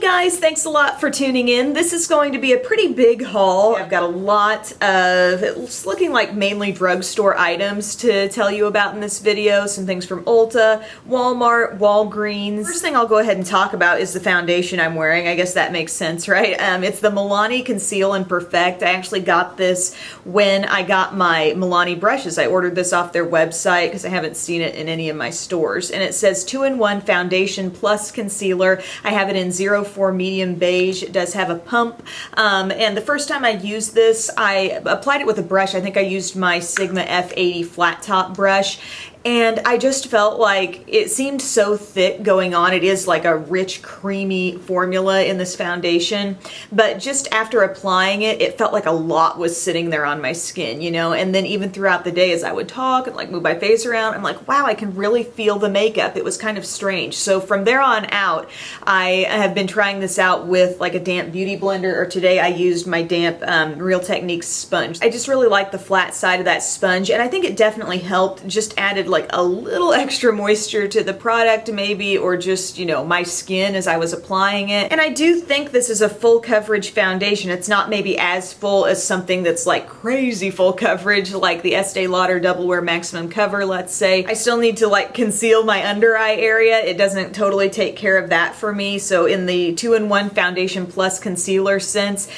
guys, thanks a lot for tuning in. This is going to be a pretty big haul. I've got a lot of, it's looking like mainly drugstore items to tell you about in this video. Some things from Ulta, Walmart, Walgreens. First thing I'll go ahead and talk about is the foundation I'm wearing. I guess that makes sense, right? It's the Malley Conceal and Perfect. I actually got this when I got my Malley brushes. I ordered this off their website because I haven't seen it in any of my stores. And it says 2-in-1 foundation plus concealer. I have it in 04 medium beige. It does have a pump. And the first time I used this, I applied it with a brush. I think I used my Sigma F80 flat top brush. And I just felt like it seemed so thick going on. It is like a rich, creamy formula in this foundation. But just after applying it, it felt like a lot was sitting there on my skin, you know? And then even throughout the day as I would talk and like move my face around, I'm like, wow, I can really feel the makeup. It was kind of strange. So from there on out, I have been trying this out with like a damp beauty blender, or today I used my damp Real Techniques sponge. I just really like the flat side of that sponge, and I think it definitely helped, just added like a little extra moisture to the product maybe, or just, you know, my skin as I was applying it. And I do think this is a full coverage foundation. It's not maybe as full as something that's like crazy full coverage like the Estee Lauder Double Wear Maximum Cover, let's say. I still need to like conceal my under eye area. It doesn't totally take care of that for me. So in the 2-in-1 foundation plus concealer sense,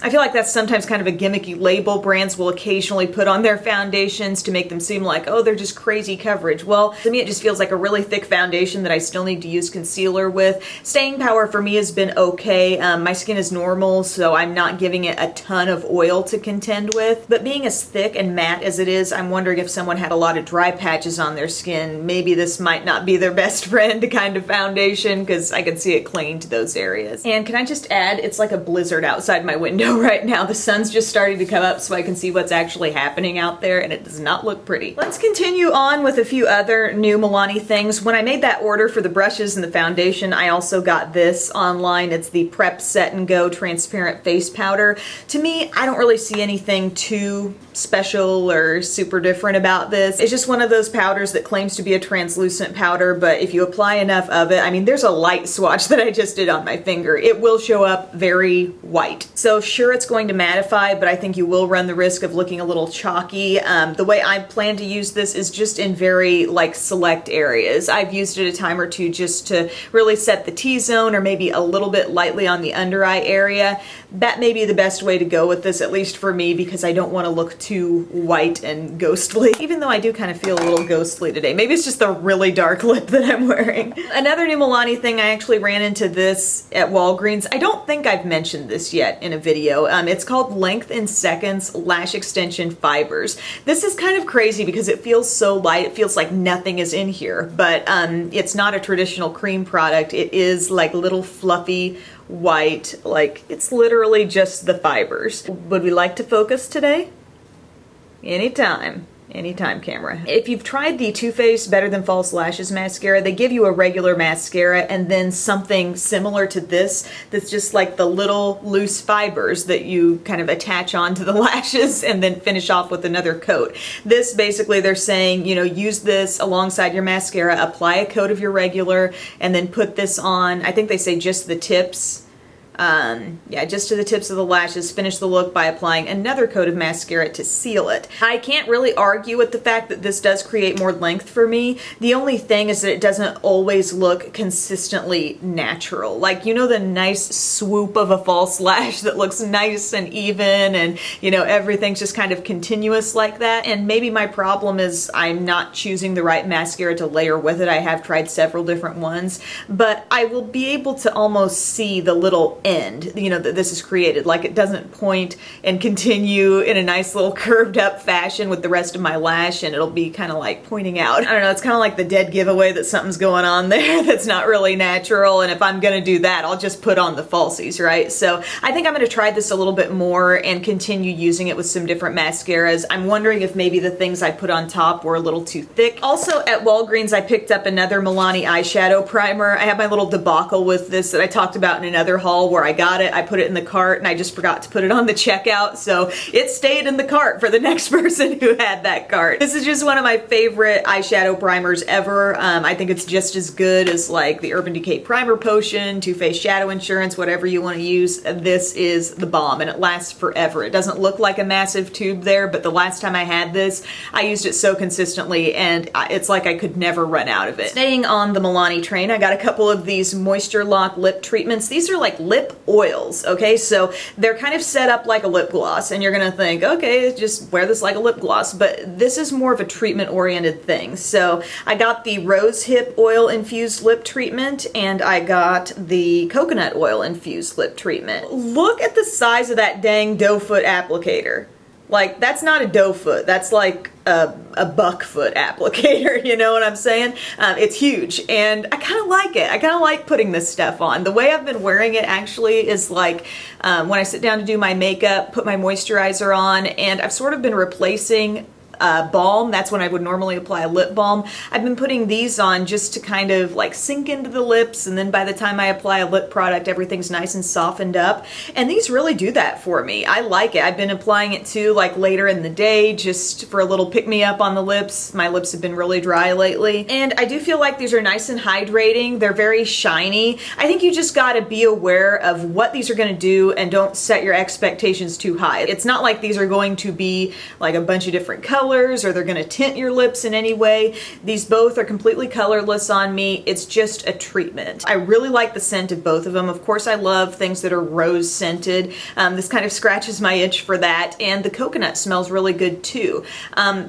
I feel like that's sometimes kind of a gimmicky label brands will occasionally put on their foundations to make them seem like, oh, they're just crazy coverage. Well, to me it just feels like a really thick foundation that I still need to use concealer with. Staying power for me has been okay. My skin is normal, so I'm not giving it a ton of oil to contend with. But being as thick and matte as it is, I'm wondering if someone had a lot of dry patches on their skin, maybe this might not be their best friend kind of foundation, because I can see it clinging to those areas. And can I just add, it's like a blizzard outside my window right now. The sun's just starting to come up so I can see what's actually happening out there, and it does not look pretty. Let's continue on with a few other new Malley things. When I made that order for the brushes and the foundation, I also got this online. It's the Prep Set and Go Transparent Face Powder. To me, I don't really see anything too special or super different about this. It's just one of those powders that claims to be a translucent powder, but if you apply enough of it, I mean, there's a light swatch that I just did on my finger. It will show up very white. So sure, it's going to mattify, but I think you will run the risk of looking a little chalky. The way I plan to use this is just in very like select areas. I've used it a time or two just to really set the T-zone, or maybe a little bit lightly on the under eye area. That may be the best way to go with this, at least for me, because I don't want to look too white and ghostly, even though I do kind of feel a little ghostly today. Maybe it's just the really dark lip that I'm wearing. Another new Malley thing, I actually ran into this at Walgreens. I don't think I've mentioned this yet in a video. It's called Length in Seconds Lash Extension Fibers. This is kind of crazy because it feels so light. It feels like nothing is in here, but it's not a traditional cream product. It is like little fluffy white, like it's literally just the fibers. Would we like to focus today? Anytime. Anytime, camera. If you've tried the Too Faced Better Than False Lashes mascara, they give you a regular mascara and then something similar to this that's just like the little loose fibers that you kind of attach onto the lashes and then finish off with another coat. This basically, they're saying, you know, use this alongside your mascara, apply a coat of your regular, and then put this on. I think they say just the tips. Yeah, just to the tips of the lashes. Finish the look by applying another coat of mascara to seal it. I can't really argue with the fact that this does create more length for me. The only thing is that it doesn't always look consistently natural. Like, you know, the nice swoop of a false lash that looks nice and even, and, you know, everything's just kind of continuous like that. And maybe my problem is I'm not choosing the right mascara to layer with it. I have tried several different ones, but I will be able to almost see the little end, you know, that this is created. Like, it doesn't point and continue in a nice little curved up fashion with the rest of my lash, and it'll be kind of like pointing out. I don't know, it's kind of like the dead giveaway that something's going on there that's not really natural, and if I'm gonna do that, I'll just put on the falsies, right? So I think I'm gonna try this a little bit more and continue using it with some different mascaras. I'm wondering if maybe the things I put on top were a little too thick. Also at Walgreens, I picked up another Eyeshadow Primer. I had my little debacle with this that I talked about in another haul where I got it. I put it in the cart and I just forgot to put it on the checkout, so it stayed in the cart for the next person who had that cart. This is just one of my favorite eyeshadow primers ever. I think it's just as good as like the Urban Decay Primer Potion, Too Faced Shadow Insurance, whatever you want to use. This is the bomb and it lasts forever. It doesn't look like a massive tube there, but the last time I had this, I used it so consistently and it's like I could never run out of it. Staying on the Malley train, I got a couple of these Moisture Lock lip treatments. These are like lip oils, okay? So they're kind of set up like a lip gloss and you're gonna think, okay, just wear this like a lip gloss, but this is more of a treatment oriented thing. So I got the Rose Hip Oil Infused Lip Treatment and I got the Coconut Oil Infused Lip Treatment. Look at the size of that dang doe foot applicator. Like, that's not a doe foot, that's like a buck foot applicator, you know what I'm saying? It's huge and I kind of like it. I kind of like putting this stuff on. The way I've been wearing it actually is like when I sit down to do my makeup, put my moisturizer on, and I've sort of been replacing balm. That's when I would normally apply a lip balm. I've been putting these on just to kind of like sink into the lips, and then by the time I apply a lip product, everything's nice and softened up. And these really do that for me. I like it. I've been applying it too like later in the day just for a little pick-me-up on the lips. My lips have been really dry lately. And I do feel like these are nice and hydrating. They're very shiny. I think you just gotta be aware of what these are gonna do and don't set your expectations too high. It's not like these are going to be like a bunch of different colors or they're going to tint your lips in any way. These both are completely colorless on me. It's just a treatment. I really like the scent of both of them. Of course, I love things that are rose scented. This kind of scratches my itch for that, and the coconut smells really good too.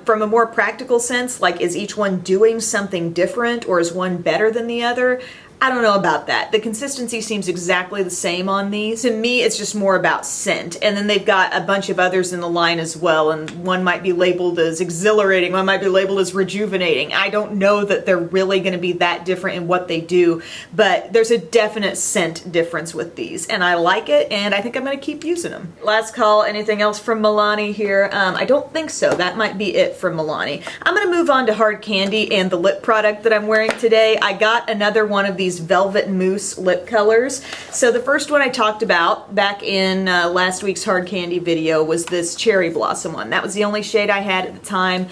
From a more practical sense, like, is each one doing something different or is one better than the other? I don't know about that. The consistency seems exactly the same on these. To me, it's just more about scent. And then they've got a bunch of others in the line as well, and one might be labeled as exhilarating, one might be labeled as rejuvenating. I don't know that they're really going to be that different in what they do, but there's a definite scent difference with these, and I like it, and I think I'm going to keep using them. Last call, anything else from Malley here? I don't think so. That might be it from Malley. I'm going to move on to Hard Candy and the lip product that I'm wearing today. I got another one of these Velvet Mousse lip colors. So the first one I talked about back in last week's Hard Candy video was this Cherry Blossom one. That was the only shade I had at the time.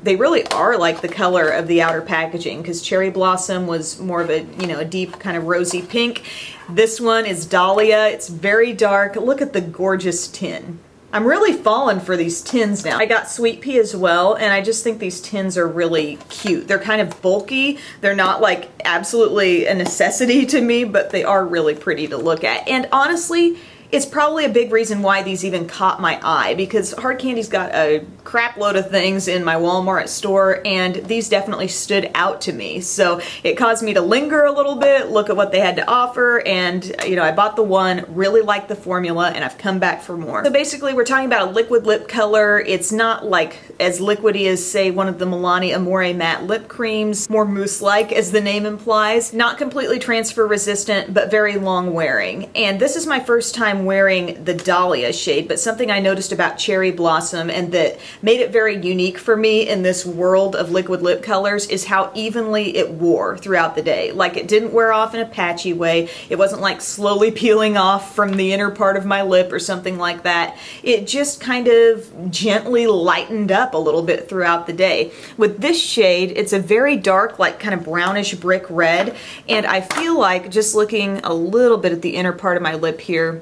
They really are like the color of the outer packaging, because Cherry Blossom was more of a, you know, a deep kind of rosy pink. This one is Dahlia. It's very dark. Look at the gorgeous tin. I'm really falling for these tins now. I got Sweet Pea as well, and I just think these tins are really cute. They're kind of bulky. They're not like absolutely a necessity to me, but they are really pretty to look at. And honestly, it's probably a big reason why these even caught my eye, because Hard Candy's got a crap load of things in my Walmart store, and these definitely stood out to me. So it caused me to linger a little bit, look at what they had to offer, and you know, I bought the one, really liked the formula, and I've come back for more. So basically we're talking about a liquid lip color. It's not like as liquidy as, say, one of the Malley Amore matte lip creams, more mousse-like as the name implies. Not completely transfer resistant, but very long wearing. And this is my first time wearing the Dahlia shade, but something I noticed about Cherry Blossom and that made it very unique for me in this world of liquid lip colors is how evenly it wore throughout the day. Like, it didn't wear off in a patchy way. It wasn't like slowly peeling off from the inner part of my lip or something like that. It just kind of gently lightened up a little bit throughout the day. With this shade, it's a very dark, like kind of brownish brick red, and I feel like, just looking a little bit at the inner part of my lip here,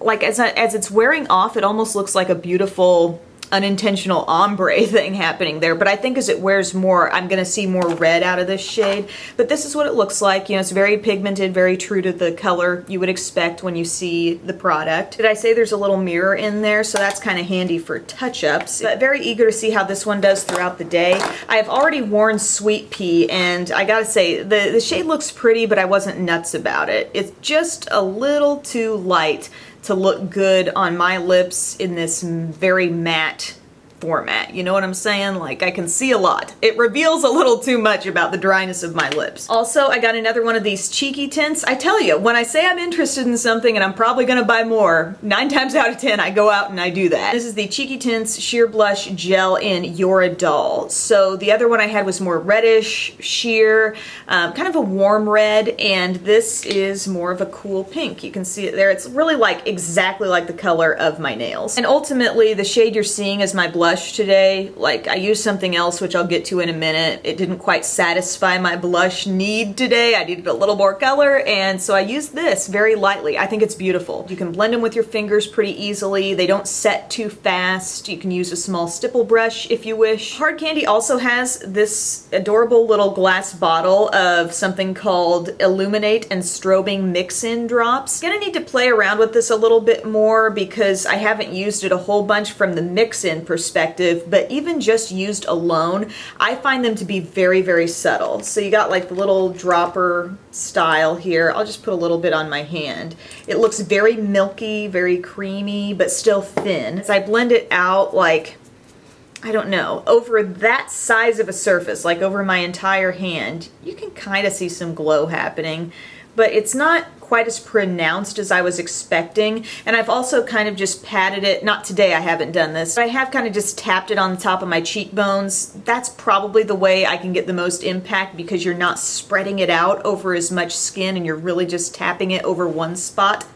like as it's wearing off, it almost looks like a beautiful unintentional ombre thing happening there, but I think as it wears more, I'm gonna see more red out of this shade. But this is what it looks like. You know, it's very pigmented, very true to the color you would expect when you see the product. Did I say there's a little mirror in there? So that's kind of handy for touch-ups. But very eager to see how this one does throughout the day. I've already worn Sweet Pea, and I gotta say, the shade looks pretty, but I wasn't nuts about it. It's just a little too light to look good on my lips in this very matte format. You know what I'm saying? Like, I can see a lot. It reveals a little too much about the dryness of my lips. Also, I got another one of these cheeky tints. I tell you, when I say I'm interested in something and I'm probably gonna buy more, 9 times out of 10 I go out and I do that. This is the Cheeky Tints Sheer Blush Gel in You're a Doll. So the other one I had was more reddish, sheer, kind of a warm red, and this is more of a cool pink. You can see it there. It's really like exactly like the color of my nails. And ultimately, the shade you're seeing is my blush today. Like, I used something else, which I'll get to in a minute. It didn't quite satisfy my blush need today. I needed a little more color, and so I used this very lightly. I think it's beautiful. You can blend them with your fingers pretty easily. They don't set too fast. You can use a small stipple brush if you wish. Hard Candy also has this adorable little glass bottle of something called Illuminate and Strobing mix-in drops. I'm gonna need to play around with this a little bit more because I haven't used it a whole bunch from the mix-in perspective, but even just used alone, I find them to be very, very subtle. So you got like the little dropper style here. I'll just put a little bit on my hand. It looks very milky, very creamy, but still thin. As I blend it out, like, I don't know, over that size of a surface, like over my entire hand, you can kind of see some glow happening, but it's not quite as pronounced as I was expecting. And I've also kind of just patted it, not today, I haven't done this, but I have kind of just tapped it on the top of my cheekbones. That's probably the way I can get the most impact because you're not spreading it out over as much skin and you're really just tapping it over one spot.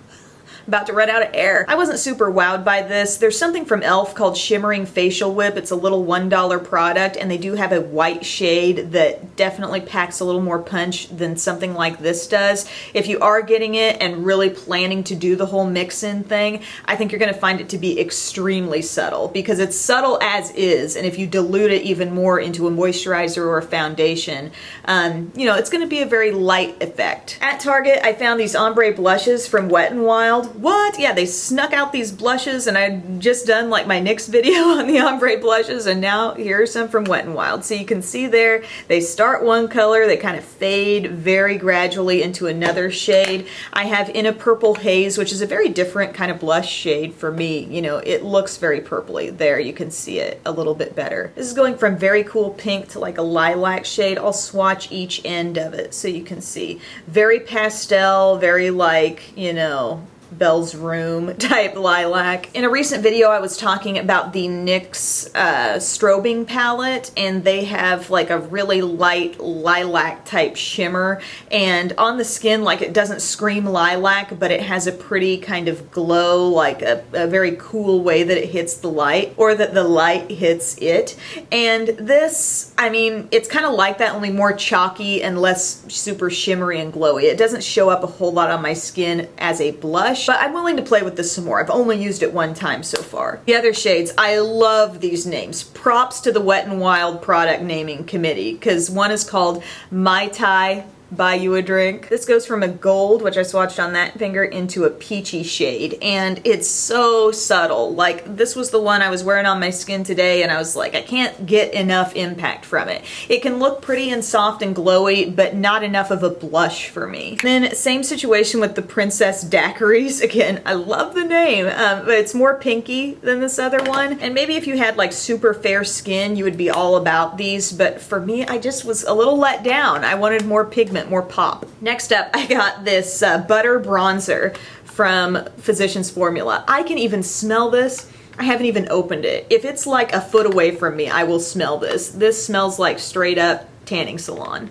About to run out of air. I wasn't super wowed by this. There's something from e.l.f. called Shimmering Facial Whip. It's a little $1 product, and they do have a white shade that definitely packs a little more punch than something like this does. If you are getting it and really planning to do the whole mix-in thing, I think you're gonna find it to be extremely subtle because it's subtle as is, and if you dilute it even more into a moisturizer or a foundation, you know, it's gonna be a very light effect. At Target, I found these ombre blushes from Wet n Wild. What? Yeah, they snuck out these blushes, and I'd just done like my NYX video on the ombre blushes, and now here's some from Wet n Wild. So you can see there, they start one color, they kind of fade very gradually into another shade. I have In a Purple Haze, which is a very different kind of blush shade for me. You know, it looks very purpley. There, you can see it a little bit better. This is going from very cool pink to like a lilac shade. I'll swatch each end of it so you can see. Very pastel, very like, you know, Belle's Room type lilac. In a recent video I was talking about the NYX Strobing palette, and they have like a really light lilac type shimmer, and on the skin, like, it doesn't scream lilac, but it has a pretty kind of glow, like a very cool way that it hits the light, or that the light hits it. And this, I mean, it's kind of like that, only more chalky and less super shimmery and glowy. It doesn't show up a whole lot on my skin as a blush, but I'm willing to play with this some more. I've only used it one time so far. The other shades, I love these names. Props to the Wet n Wild product naming committee, because one is called Mai Tai Buy You a Drink. This goes from a gold, which I swatched on that finger, into a peachy shade, and it's so subtle. Like, this was the one I was wearing on my skin today, and I was like, I can't get enough impact from it. It can look pretty and soft and glowy, but not enough of a blush for me. Then same situation with the Princess Daiquiris. Again, I love the name, but it's more pinky than this other one. And maybe if you had like super fair skin, you would be all about these, but for me, I just was a little let down. I wanted more pigment, more pop. Next up, I got this butter bronzer from Physicians Formula. I can even smell this. I haven't even opened it. If it's like a foot away from me, I will smell this. This smells like straight up tanning salon.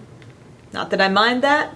Not that I mind that,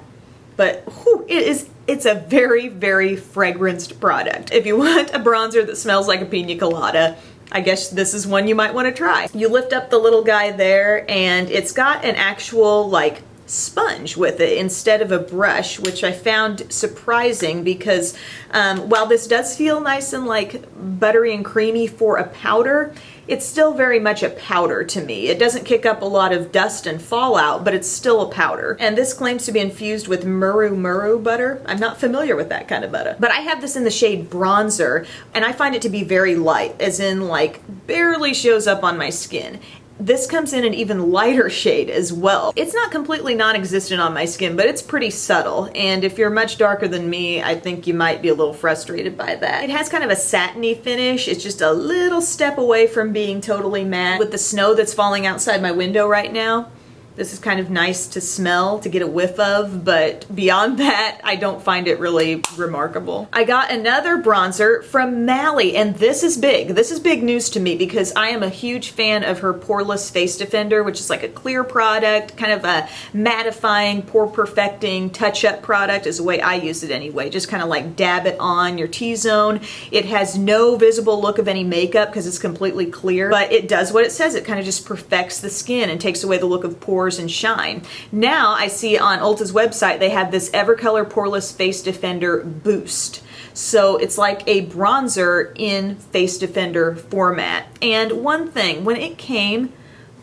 but whew, it's a very, very fragranced product. If you want a bronzer that smells like a pina colada, I guess this is one you might want to try. You lift up the little guy there, and it's got an actual like sponge with it instead of a brush, which I found surprising because while this does feel nice and like buttery and creamy for a powder, it's still very much a powder to me. It doesn't kick up a lot of dust and fallout, but it's still a powder. And this claims to be infused with muru butter. I'm not familiar with that kind of butter. But I have this in the shade Bronzer, and I find it to be very light, as in like barely shows up on my skin. this comes in an even lighter shade as well. It's not completely non-existent on my skin, but it's pretty subtle. And if you're much darker than me, I think you might be a little frustrated by that. It has kind of a satiny finish. It's just a little step away from being totally matte. With the snow that's falling outside my window right now, this is kind of nice to smell, to get a whiff of, but beyond that, I don't find it really remarkable. I got another bronzer from Malley, and this is big. This is big news to me because I am a huge fan of her Poreless Face Defender, which is like a clear product, kind of a mattifying, pore perfecting, touch-up product is the way I use it anyway. Just kind of like dab it on your T-zone. It has no visible look of any makeup because it's completely clear, but it does what it says. It kind of just perfects the skin and takes away the look of pores and shine. Now I see on Ulta's website they have this Evercolor Poreless Face Defender Boost. So it's like a bronzer in Face Defender format. And one thing, when it came,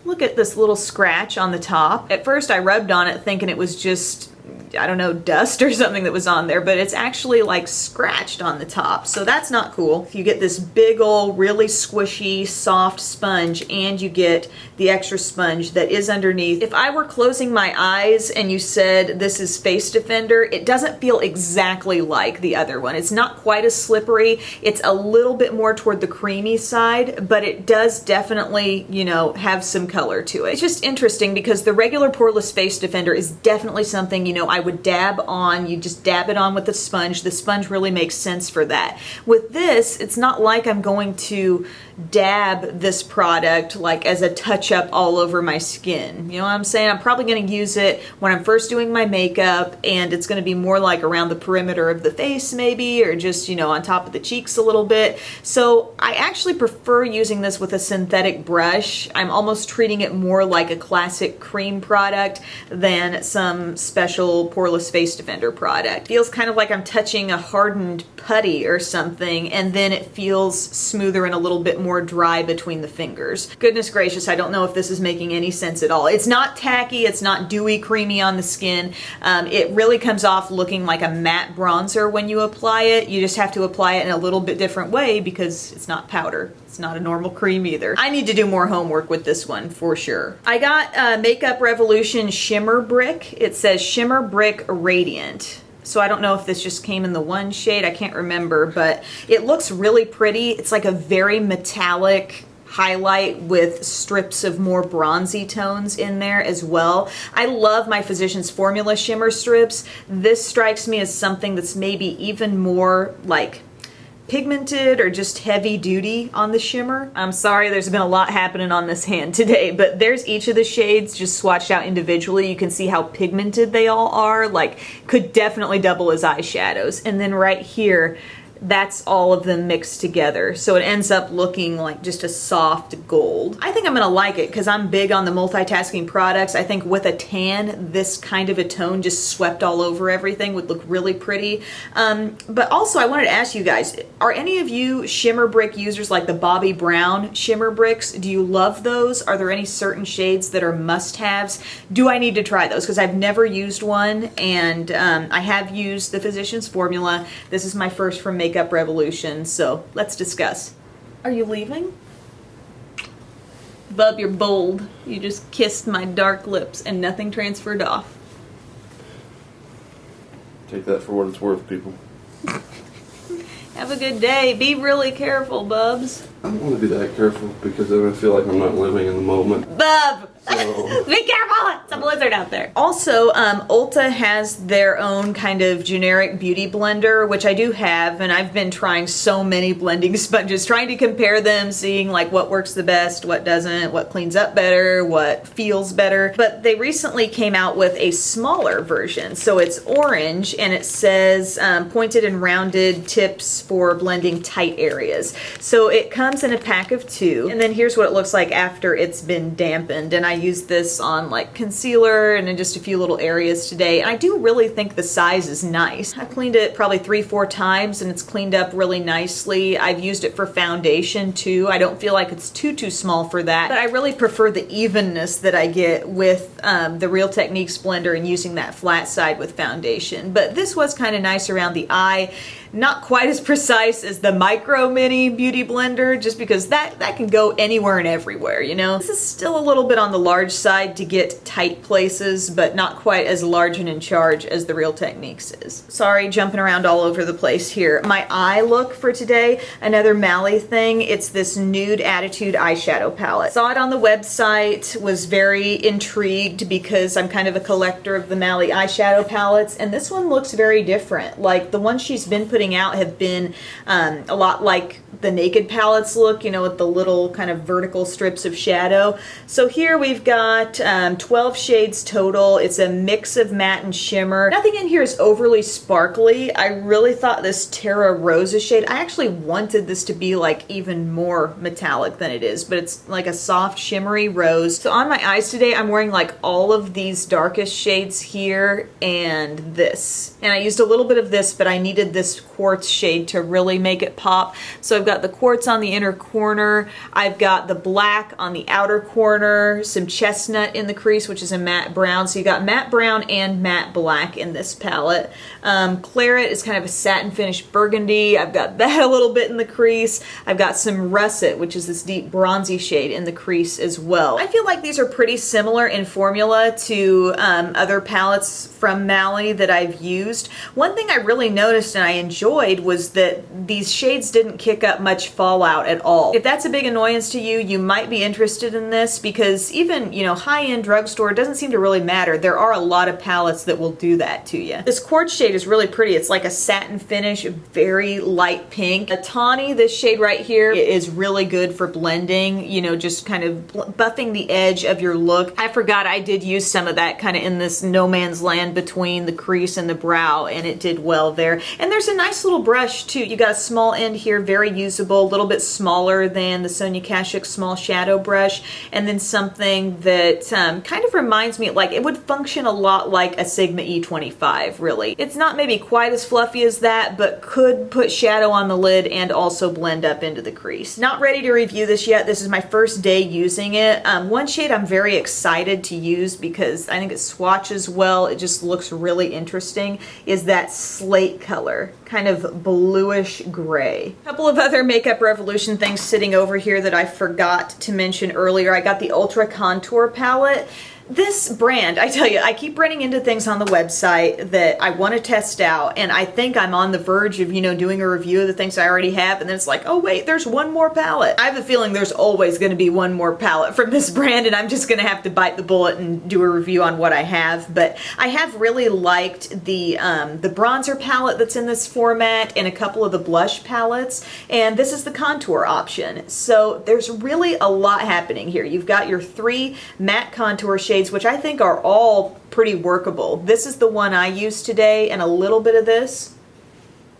look at this little scratch on the top. At first I rubbed on it thinking it was just, I don't know, dust or something that was on there, but it's actually like scratched on the top, so that's not cool. You get this big old, really squishy, soft sponge, and you get the extra sponge that is underneath. If I were closing my eyes and you said this is Face Defender, it doesn't feel exactly like the other one. It's not quite as slippery. It's a little bit more toward the creamy side, but it does definitely, you know, have some color to it. It's just interesting because the regular Poreless Face Defender is definitely something, you know, I would dab on. You just dab it on with the sponge. The sponge really makes sense for that. With this, it's not like I'm going to dab this product like as a touch-up all over my skin. You know what I'm saying? I'm probably going to use it when I'm first doing my makeup, and it's going to be more like around the perimeter of the face maybe, or just, you know, on top of the cheeks a little bit. So I actually prefer using this with a synthetic brush. I'm almost treating it more like a classic cream product than some special Poreless Face Defender product. Feels kind of like I'm touching a hardened putty or something, and then it feels smoother and a little bit more dry between the fingers. Goodness gracious, I don't know if this is making any sense at all. It's not tacky, it's not dewy creamy on the skin. It really comes off looking like a matte bronzer when you apply it. You just have to apply it in a little bit different way because it's not powder. It's not a normal cream either. I need to do more homework with this one for sure. I got Makeup Revolution Shimmer Brick. It says Shimmer Brick Radiant. So I don't know if this just came in the one shade, I can't remember, but it looks really pretty. It's like a very metallic highlight with strips of more bronzy tones in there as well. I love my Physicians Formula shimmer strips. This strikes me as something that's maybe even more like pigmented or just heavy duty on the shimmer. I'm sorry, there's been a lot happening on this hand today, but there's each of the shades just swatched out individually. You can see how pigmented they all are, like could definitely double as eyeshadows. And then right here, that's all of them mixed together. So it ends up looking like just a soft gold. I think I'm gonna like it because I'm big on the multitasking products. I think with a tan, this kind of a tone just swept all over everything would look really pretty. But also I wanted to ask you guys, are any of you shimmer brick users like the Bobbi Brown shimmer bricks? Do you love those? Are there any certain shades that are must-haves? Do I need to try those? Because I've never used one, and I have used the Physicians Formula. This is my first from Makeup Revolution, so let's discuss. Are you leaving? Bub, you're bold. You just kissed my dark lips and nothing transferred off. Take that for what it's worth, people. Have a good day. Be really careful, Bubs. I don't want to be that careful because then I feel like I'm not living in the moment. Bub! So. Be careful! It's a blizzard out there. Also, Ulta has their own kind of generic beauty blender, which I do have, and I've been trying so many blending sponges, trying to compare them, seeing like what works the best, what doesn't, what cleans up better, what feels better. But they recently came out with a smaller version. So it's orange, and it says pointed and rounded tips for blending tight areas. So it comes in a pack of 2, and then here's what it looks like after it's been dampened. And I used this on like concealer and in just a few little areas today, and I do really think the size is nice. I cleaned it probably 3-4 times and it's cleaned up really nicely. I've used it for foundation too. I don't feel like it's too small for that, but I really prefer the evenness that I get with the Real Techniques blender and using that flat side with foundation. But this was kind of nice around the eye. Not quite as precise as the Micro Mini Beauty Blender, just because that can go anywhere and everywhere, you know? This is still a little bit on the large side to get tight places, but not quite as large and in charge as the Real Techniques is. Sorry, jumping around all over the place here. My eye look for today, another Malley thing. It's this Nude Attitude eyeshadow palette. Saw it on the website, was very intrigued because I'm kind of a collector of the Malley eyeshadow palettes, and this one looks very different. Like the ones she's been putting out have been a lot like the Naked palettes look, you know, with the little kind of vertical strips of shadow. So here we've got 12 shades total. It's a mix of matte and shimmer. Nothing in here is overly sparkly. I really thought this Terra Rosa shade, I actually wanted this to be like even more metallic than it is, but it's like a soft shimmery rose. So on my eyes today, I'm wearing like all of these darkest shades here and this. And I used a little bit of this, but I needed this quartz shade to really make it pop. So I've got the quartz on the inner corner, I've got the black on the outer corner, some chestnut in the crease, which is a matte brown. So you got matte brown and matte black in this palette. Claret is kind of a satin finish burgundy. I've got that a little bit in the crease. I've got some russet, which is this deep bronzy shade in the crease as well. I feel like these are pretty similar in formula to other palettes from Malley that I've used. One thing I really noticed and I enjoyed was that these shades didn't kick up much fallout at all. If that's a big annoyance to you, you might be interested in this because even, you know, high-end drugstore, it doesn't seem to really matter. There are a lot of palettes that will do that to you. This quartz shade is really pretty. It's like a satin finish, very light pink. A tawny, this shade right here, is really good for blending, you know, just kind of buffing the edge of your look. I forgot I did use some of that kind of in this no man's land between the crease and the brow, and it did well there. And there's a nice little brush too. You got a small end here, very usable, a little bit smaller than the Sonia Kashuk small shadow brush, and then something that kind of reminds me, like it would function a lot like a Sigma E25, really. It's not maybe quite as fluffy as that, but could put shadow on the lid and also blend up into the crease. Not ready to review this yet. This is my first day using it. One shade I'm very excited to use because I think it swatches well, it just looks really interesting, is that slate color, kind of bluish gray. A couple of other Makeup Revolution things sitting over here that I forgot to mention earlier. I got the Ultra Contour palette. This brand, I tell you, I keep running into things on the website that I want to test out, and I think I'm on the verge of, you know, doing a review of the things I already have, and then it's like, oh wait, there's one more palette. I have a feeling there's always going to be one more palette from this brand, and I'm just going to have to bite the bullet and do a review on what I have. But I have really liked the bronzer palette that's in this format and a couple of the blush palettes, and this is the contour option. So there's really a lot happening here. You've got your 3 matte contour shades, which I think are all pretty workable. This is the one I used today, and a little bit of this.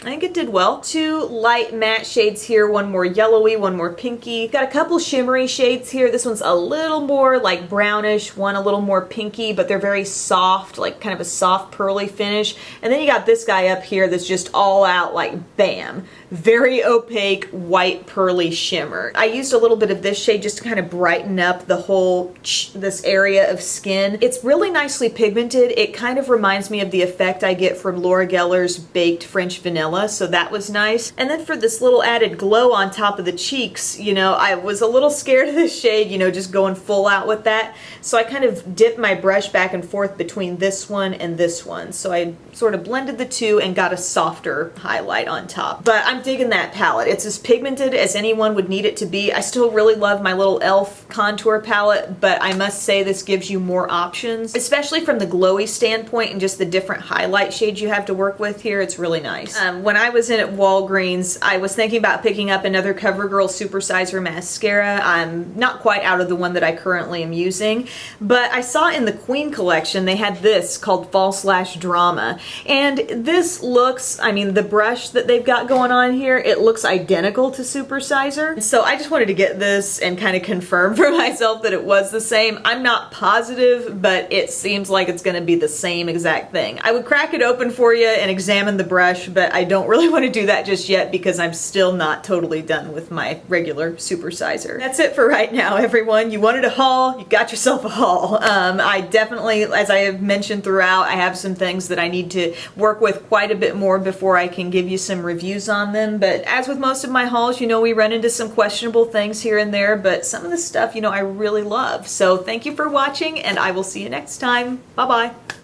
I think it did well. 2 light matte shades here, one more yellowy, one more pinky. Got a couple shimmery shades here. This one's a little more like brownish, one a little more pinky, but they're very soft, like kind of a soft pearly finish. And then you got this guy up here that's just all out like bam. Very opaque, white pearly shimmer. I used a little bit of this shade just to kind of brighten up the whole, this area of skin. It's really nicely pigmented. It kind of reminds me of the effect I get from Laura Geller's Baked French Vanilla, so that was nice. And then for this little added glow on top of the cheeks, you know, I was a little scared of this shade, you know, just going full out with that. So I kind of dipped my brush back and forth between this one and this one. So I sort of blended the two and got a softer highlight on top. But I'm digging that palette. It's as pigmented as anyone would need it to be. I still really love my little e.l.f. contour palette, but I must say this gives you more options, especially from the glowy standpoint and just the different highlight shades you have to work with here. It's really nice. When I was in at Walgreens, I was thinking about picking up another CoverGirl Supersizer mascara. I'm not quite out of the one that I currently am using, but I saw in the Queen collection they had this called Fall Slash Drama, and this looks, I mean, the brush that they've got going on here, it looks identical to Supersizer. So I just wanted to get this and kind of confirm for myself that it was the same. I'm not positive, but it seems like it's going to be the same exact thing. I would crack it open for you and examine the brush, but I don't really want to do that just yet because I'm still not totally done with my regular supersizer. That's it for right now, everyone. You wanted a haul, you got yourself a haul. I definitely, as I have mentioned throughout, I have some things that I need to work with quite a bit more before I can give you some reviews on them. But as with most of my hauls, you know, we run into some questionable things here and there, but some of the stuff, you know, I really love. So thank you for watching, and I will see you next time. Bye-bye.